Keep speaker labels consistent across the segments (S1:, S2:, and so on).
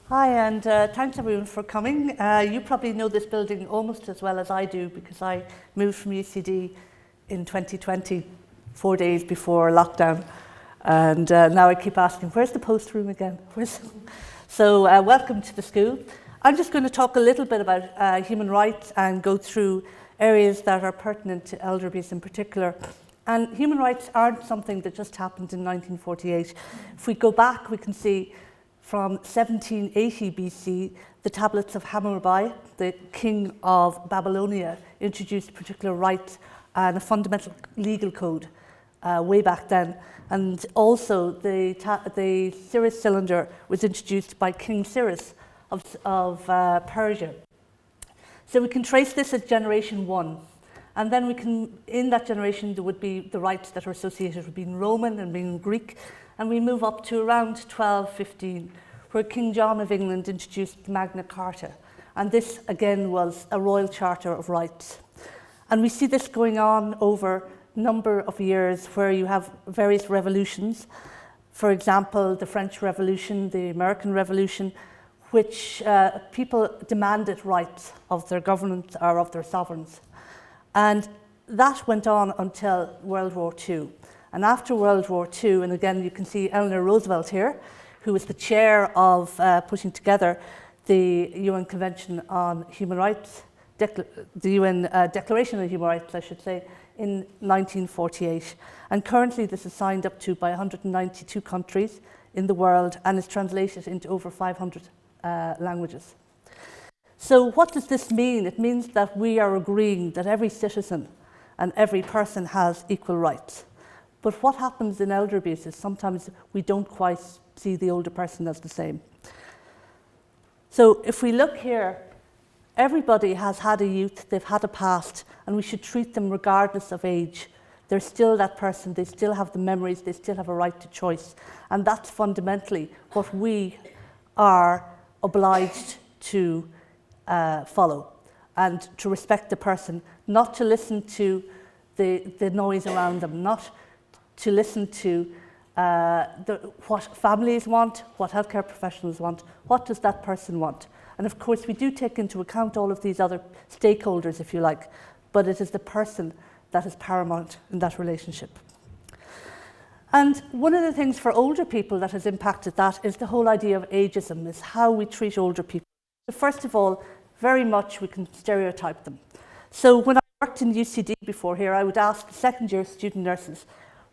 S1: Hi, and thanks everyone for coming. You probably know this building almost as well as I do because I moved from UCD in 2020, 4 days before lockdown. And now I keep asking, where's the post room again? So welcome to the school. I'm just going to talk a little bit about human rights and go through areas that are pertinent to elder abuse in particular. And human rights aren't something that just happened in 1948. If we go back, we can see from 1780 BC, the tablets of Hammurabi, the king of Babylonia, introduced particular rights and a fundamental legal code way back then. And also the Cyrus cylinder was introduced by King Cyrus of Persia. So we can trace this as generation 1. And then we can, in that generation, there would be the rights that are associated with being Roman and being Greek. And we move up to around 1215, where King John of England introduced Magna Carta. And this, again, was a royal charter of rights. And we see this going on over a number of years where you have various revolutions. For example, the French Revolution, the American Revolution, which people demanded rights of their governments or of their sovereigns. And that went on until World War II. And after World War II, and again you can see Eleanor Roosevelt here, who was the chair of putting together the UN Convention on Human Rights, the UN Declaration on Human Rights, I should say, in 1948. And currently this is signed up to by 192 countries in the world and is translated into over 500 languages. So what does this mean? It means that we are agreeing that every citizen and every person has equal rights. But what happens in elder abuse is sometimes we don't quite see the older person as the same. So if we look here, everybody has had a youth, they've had a past, and we should treat them regardless of age. They're still that person, they still have the memories, they still have a right to choice. And that's fundamentally what we are obliged to follow and to respect the person, not to listen to the noise around them, not to listen to what families want, what healthcare professionals want, what does that person want. And of course we do take into account all of these other stakeholders, if you like, but it is the person that is paramount in that relationship. And one of the things for older people that has impacted that is the whole idea of ageism, is how we treat older people. So first of all, very much we can stereotype them. So when I worked in UCD before here, I would ask second year student nurses,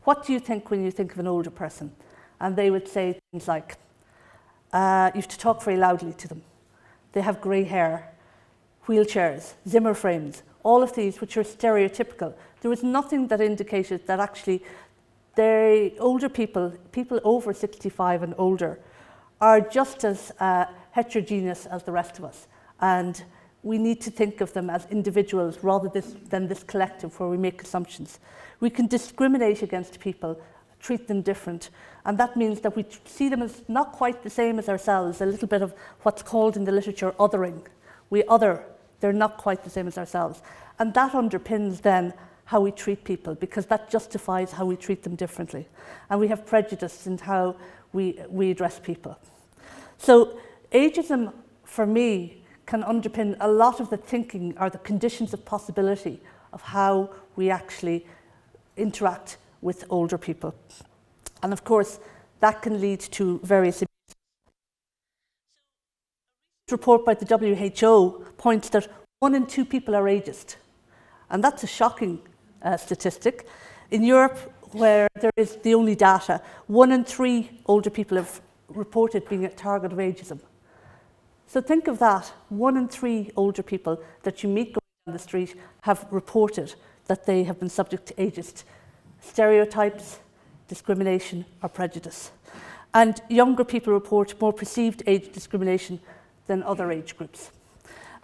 S1: what do you think when you think of an older person? And they would say things like, you have to talk very loudly to them. They have grey hair, wheelchairs, Zimmer frames, all of these which are stereotypical. There was nothing that indicated that actually the older people over 65 and older, are just as heterogeneous as the rest of us. And we need to think of them as individuals rather than this collective where we make assumptions. We can discriminate against people, treat them different, and that means that we see them as not quite the same as ourselves, a little bit of what's called in the literature othering. We other, they're not quite the same as ourselves. And that underpins then how we treat people, because that justifies how we treat them differently. And we have prejudice in how we address people. So ageism, for me, can underpin a lot of the thinking or the conditions of possibility of how we actually interact with older people. And of course, that can lead to various abuses. A report by the WHO points that 1 in 2 people are ageist. And that's a shocking statistic. In Europe, where there is the only data, 1 in 3 older people have reported being a target of ageism. So think of that, 1 in 3 older people that you meet going down the street have reported that they have been subject to ageist stereotypes, discrimination or prejudice. And younger people report more perceived age discrimination than other age groups.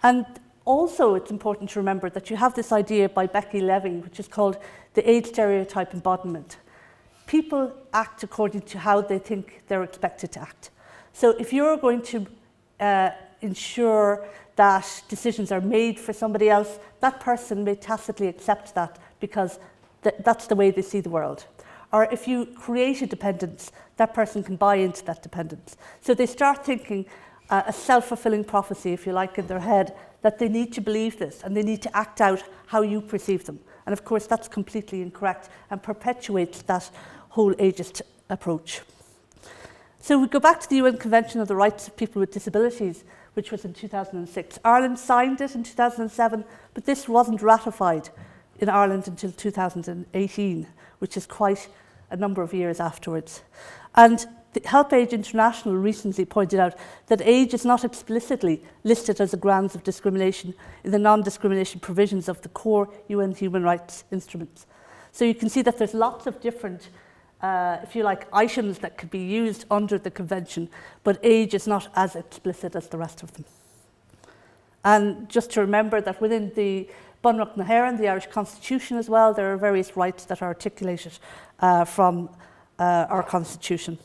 S1: And also it's important to remember that you have this idea by Becky Levy, which is called the age stereotype embodiment. People act according to how they think they're expected to act. So if you're going to ensure that decisions are made for somebody else, that person may tacitly accept that because that's the way they see the world. Or if you create a dependence, that person can buy into that dependence. So they start thinking, a self-fulfilling prophecy, if you like, in their head, that they need to believe this and they need to act out how you perceive them. And of course, that's completely incorrect and perpetuates that whole ageist approach. So we go back to the UN Convention of the Rights of People with Disabilities, which was in 2006. Ireland signed it in 2007, but this wasn't ratified in Ireland until 2018, which is quite a number of years afterwards. And the HelpAge International recently pointed out that age is not explicitly listed as a grounds of discrimination in the non-discrimination provisions of the core UN human rights instruments. So you can see that there's lots of different, if you like, items that could be used under the convention, but age is not as explicit as the rest of them. And just to remember that within the Bunreacht na hÉireann, the Irish Constitution as well, there are various rights that are articulated from our Constitution.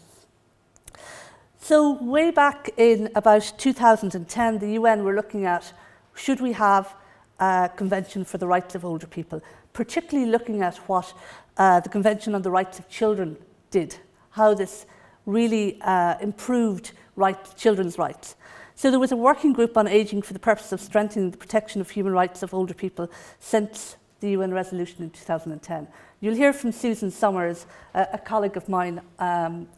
S1: So way back in about 2010, the UN were looking at, should we have a Convention for the Rights of Older People, particularly looking at what the Convention on the Rights of Children did, how this really improved children's rights. So there was a working group on ageing for the purpose of strengthening the protection of human rights of older people since the UN resolution in 2010. You'll hear from Susan Summers, a colleague of mine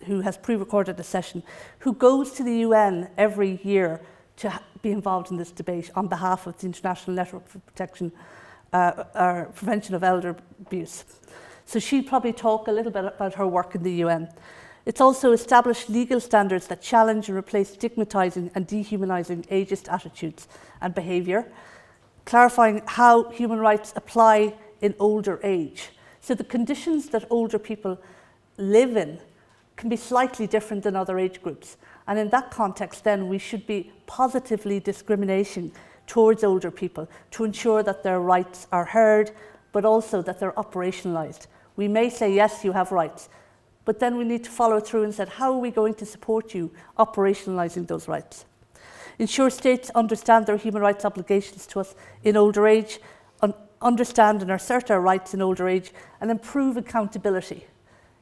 S1: who has pre-recorded a session, who goes to the UN every year to be involved in this debate on behalf of the International Network for Protection or Prevention of Elder Abuse. So she'll probably talk a little bit about her work in the UN. It's also established legal standards that challenge and replace stigmatising and dehumanising ageist attitudes and behaviour, clarifying how human rights apply in older age. So the conditions that older people live in can be slightly different than other age groups. And in that context, then, we should be positively discriminating towards older people to ensure that their rights are heard, but also that they're operationalised. We may say, yes, you have rights, but then we need to follow through and say, how are we going to support you operationalising those rights? Ensure states understand their human rights obligations to us in older age, understand and assert our rights in older age, and improve accountability.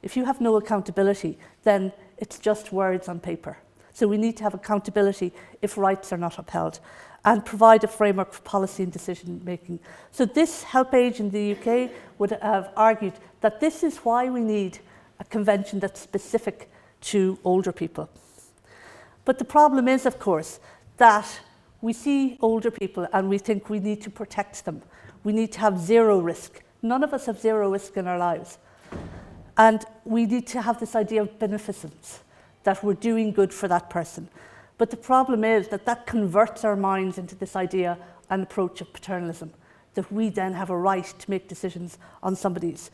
S1: If you have no accountability, then it's just words on paper. So we need to have accountability if rights are not upheld, and provide a framework for policy and decision making. So this HelpAge in the UK would have argued that this is why we need a convention that's specific to older people. But the problem is, of course, that we see older people and we think we need to protect them. We need to have zero risk. None of us have zero risk in our lives. And we need to have this idea of beneficence, that we're doing good for that person. But the problem is that that converts our minds into this idea and approach of paternalism, that we then have a right to make decisions on somebody's,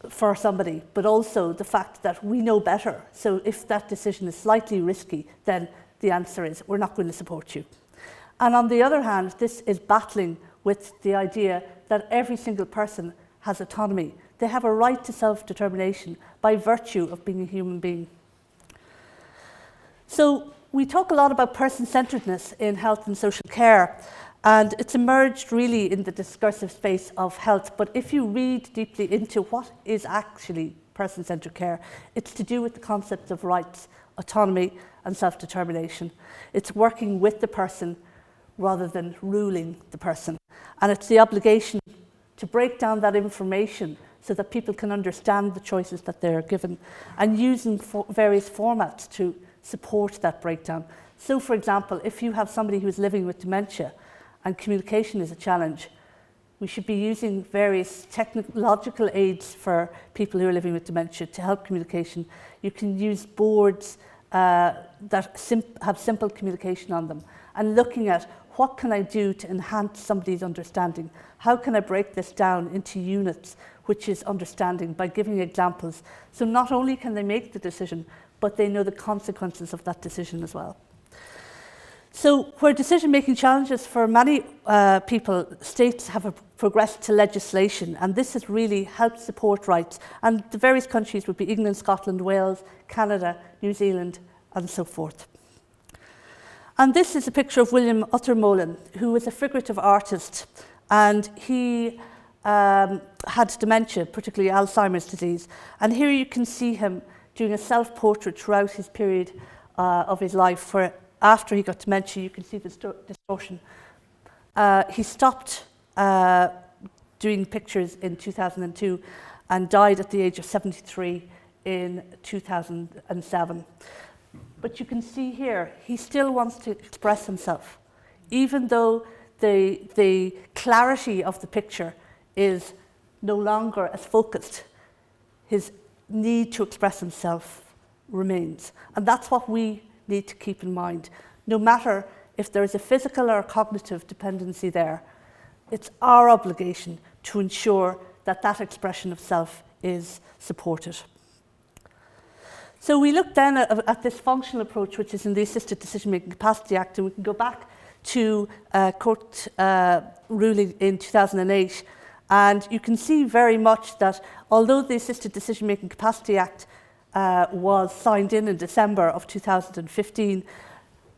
S1: for somebody, but also the fact that we know better. So if that decision is slightly risky, then the answer is we're not going to support you. And on the other hand, this is battling with the idea that every single person has autonomy. They have a right to self-determination by virtue of being a human being. So we talk a lot about person-centeredness in health and social care, and it's emerged really in the discursive space of health. But if you read deeply into what is actually person-centered care, it's to do with the concepts of rights, autonomy, and self-determination. It's working with the person rather than ruling the person. And it's the obligation to break down that information so that people can understand the choices that they're given, and using various formats to support that breakdown. So, for example, if you have somebody who's living with dementia and communication is a challenge, we should be using various technological aids for people who are living with dementia to help communication. You can use boards that have simple communication on them, and looking at what can I do to enhance somebody's understanding? How can I break this down into units, which is understanding, by giving examples? So not only can they make the decision, but they know the consequences of that decision as well. So where decision-making challenges for many people, states have progressed to legislation, and this has really helped support rights. And the various countries would be England, Scotland, Wales, Canada, New Zealand, and so forth. And this is a picture of William Uttermolan, who was a figurative artist, and he had dementia, particularly Alzheimer's disease. And here you can see him doing a self-portrait throughout his period of his life, where after he got dementia, you can see the distortion. He stopped doing pictures in 2002 and died at the age of 73 in 2007. But you can see here, he still wants to express himself, even though the clarity of the picture is no longer as focused. His need to express himself remains. And that's what we need to keep in mind. No matter if there is a physical or cognitive dependency there, it's our obligation to ensure that that expression of self is supported. So we look then at this functional approach, which is in the Assisted Decision-Making Capacity Act, and we can go back to court ruling in 2008, and you can see very much that although the Assisted Decision-Making Capacity Act was signed in December of 2015,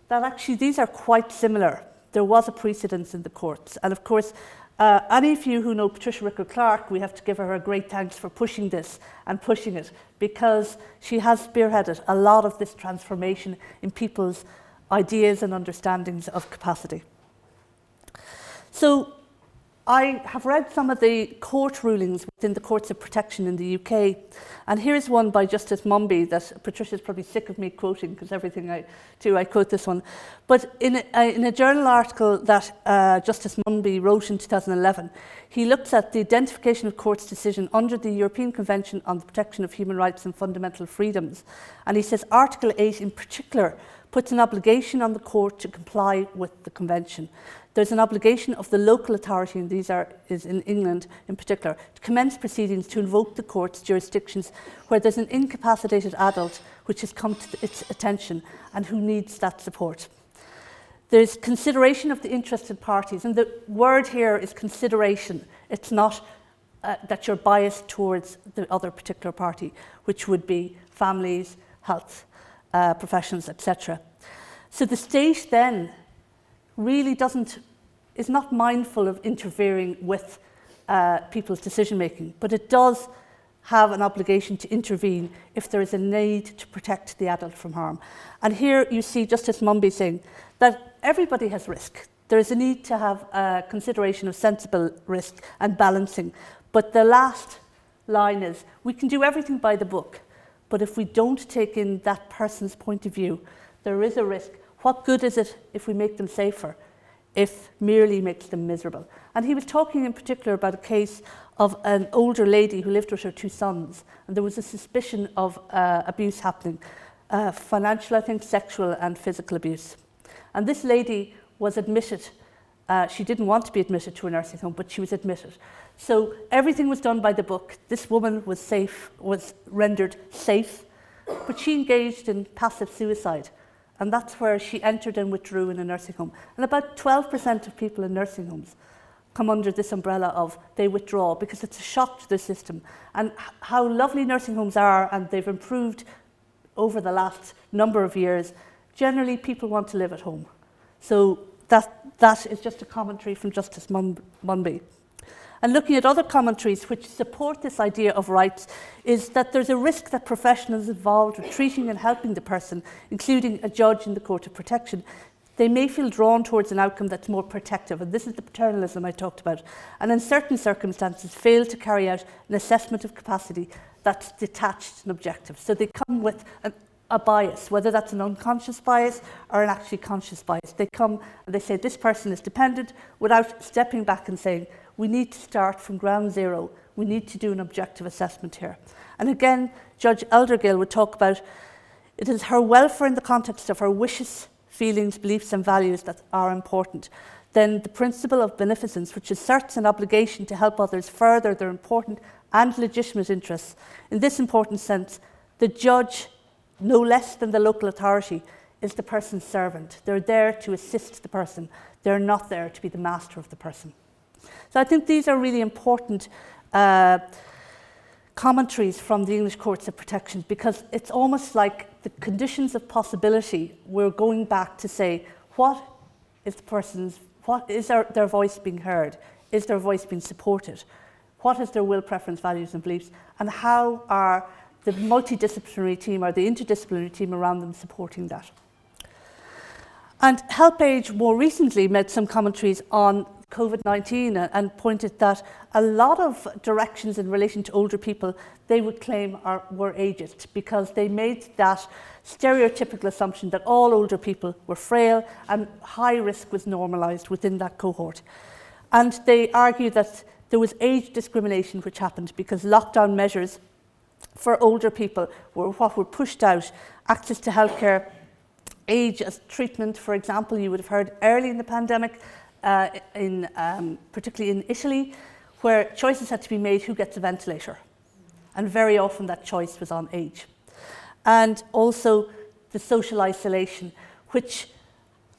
S1: that actually these are quite similar. There was a precedence in the courts, and of course any of you who know Patricia Rickard-Clark, we have to give her a great thanks for pushing this and pushing it, because she has spearheaded a lot of this transformation in people's ideas and understandings of capacity. So I have read some of the court rulings within the Courts of Protection in the UK, and here's one by Justice Mumby that Patricia's probably sick of me quoting, because everything I do, I quote this one. But in a journal article that Justice Mumby wrote in 2011, he looks at the identification of court's decision under the European Convention on the Protection of Human Rights and Fundamental Freedoms, and he says Article 8 in particular puts an obligation on the court to comply with the convention. There's an obligation of the local authority, and is in England in particular, to commence proceedings to invoke the court's jurisdictions where there's an incapacitated adult which has come to its attention and who needs that support. There's consideration of the interested parties, and the word here is consideration. It's not that you're biased towards the other particular party, which would be families, health professions, etc. So the state then really is not mindful of interfering with people's decision making, but it does have an obligation to intervene if there is a need to protect the adult from harm. And here you see Justice Mumby saying that everybody has risk. There is a need to have consideration of sensible risk and balancing. But the last line is, we can do everything by the book, but if we don't take in that person's point of view, there is a risk. What good is it if we make them safer, if merely makes them miserable? And he was talking in particular about a case of an older lady who lived with her two sons, and there was a suspicion of abuse happening, financial, I think, sexual and physical abuse. And this lady was admitted. She didn't want to be admitted to a nursing home, but she was admitted. So everything was done by the book. This woman was rendered safe, but she engaged in passive suicide. And that's where she entered and withdrew in a nursing home. And about 12% of people in nursing homes come under this umbrella of they withdraw because it's a shock to the system. And how lovely nursing homes are, and they've improved over the last number of years, generally people want to live at home. So that is just a commentary from Justice Mumby. And looking at other commentaries which support this idea of rights is that there's a risk that professionals involved with treating and helping the person, including a judge in the Court of Protection, they may feel drawn towards an outcome that's more protective, and this is the paternalism I talked about, and in certain circumstances fail to carry out an assessment of capacity that's detached and objective. So they come with a bias, whether that's an unconscious bias or an actually conscious bias. They come and they say this person is dependent without stepping back and saying, we need to start from ground zero. We need to do an objective assessment here. And again, Judge Eldergill would talk about it is her welfare in the context of her wishes, feelings, beliefs and values that are important. Then the principle of beneficence, which asserts an obligation to help others further their important and legitimate interests. In this important sense, the judge, no less than the local authority, is the person's servant. They're there to assist the person. They're not there to be the master of the person. So I think these are really important commentaries from the English Courts of Protection, because it's almost like the conditions of possibility, we're going back to say, what is their voice being heard? Is their voice being supported? What is their will, preference, values and beliefs? And how are the multidisciplinary team or the interdisciplinary team around them supporting that. And HelpAge more recently made some commentaries on COVID-19 and pointed that a lot of directions in relation to older people they would claim were ageist, because they made that stereotypical assumption that all older people were frail and high risk was normalised within that cohort. And they argue that there was age discrimination which happened because lockdown measures for older people were what were pushed out. Access to healthcare, age as treatment, for example, you would have heard early in the pandemic, particularly in Italy, where choices had to be made who gets a ventilator. And very often that choice was on age. And also the social isolation, which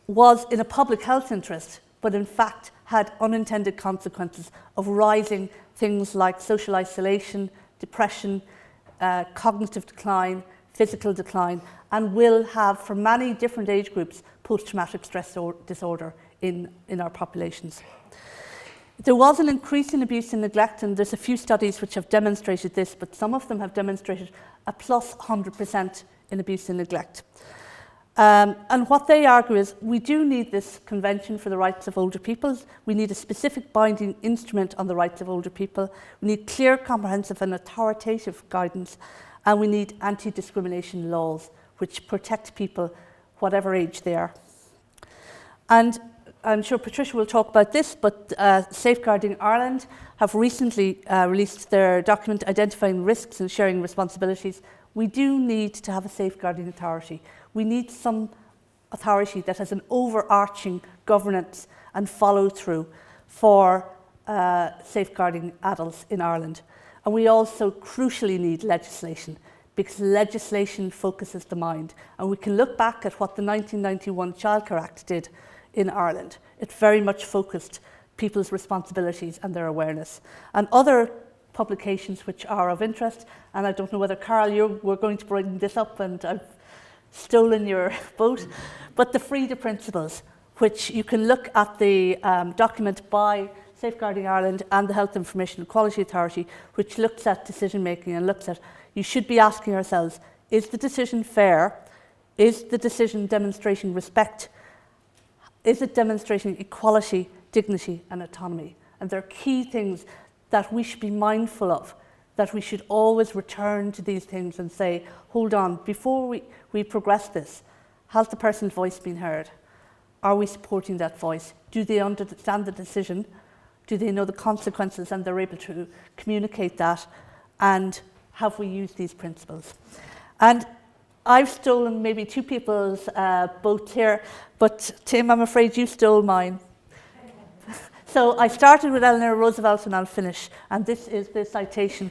S1: was in a public health interest, but in fact had unintended consequences of rising things like social isolation, depression, cognitive decline, physical decline, and will have, for many different age groups, post-traumatic stress disorder in our populations. There was an increase in abuse and neglect, and there's a few studies which have demonstrated this, but some of them have demonstrated a plus 100% in abuse and neglect. And what they argue is we do need this Convention for the Rights of Older People. We need a specific binding instrument on the rights of older people. We need clear, comprehensive and authoritative guidance. And we need anti-discrimination laws which protect people whatever age they are. And I'm sure Patricia will talk about this, but Safeguarding Ireland have recently released their document identifying risks and sharing responsibilities. We do need to have a safeguarding authority. We need some authority that has an overarching governance and follow-through for safeguarding adults in Ireland. And we also crucially need legislation, because legislation focuses the mind. And we can look back at what the 1991 Childcare Act did in Ireland. It very much focused people's responsibilities and their awareness. And other publications which are of interest, and I don't know whether, Carol, you were going to bring this up and I've stolen your boat, but the FREEDA principles, which you can look at the document by Safeguarding Ireland and the Health Information and Quality Authority, which looks at decision making and looks at, you should be asking ourselves, is the decision fair? Is the decision demonstrating respect? Is it demonstrating equality, dignity and autonomy? And there are key things that we should be mindful of, that we should always return to these things and say, hold on, before we progress this, has the person's voice been heard? Are we supporting that voice? Do they understand the decision? Do they know the consequences and they're able to communicate that? And have we used these principles? And I've stolen maybe two people's boats here, but Tim, I'm afraid you stole mine. So I started with Eleanor Roosevelt and I'll finish. And this is the citation.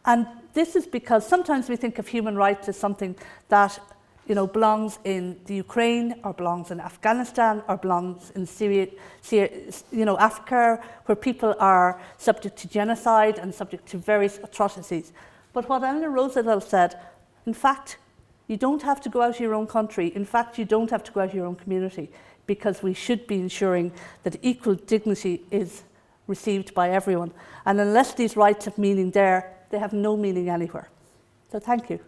S1: And this is because sometimes we think of human rights as something that belongs in the Ukraine or belongs in Afghanistan or belongs in Syria, Africa, where people are subject to genocide and subject to various atrocities. But what Eleanor Roosevelt said, in fact, you don't have to go out of your own country. In fact, you don't have to go out of your own community, because we should be ensuring that equal dignity is received by everyone. And unless these rights have meaning there, they have no meaning anywhere. So thank you.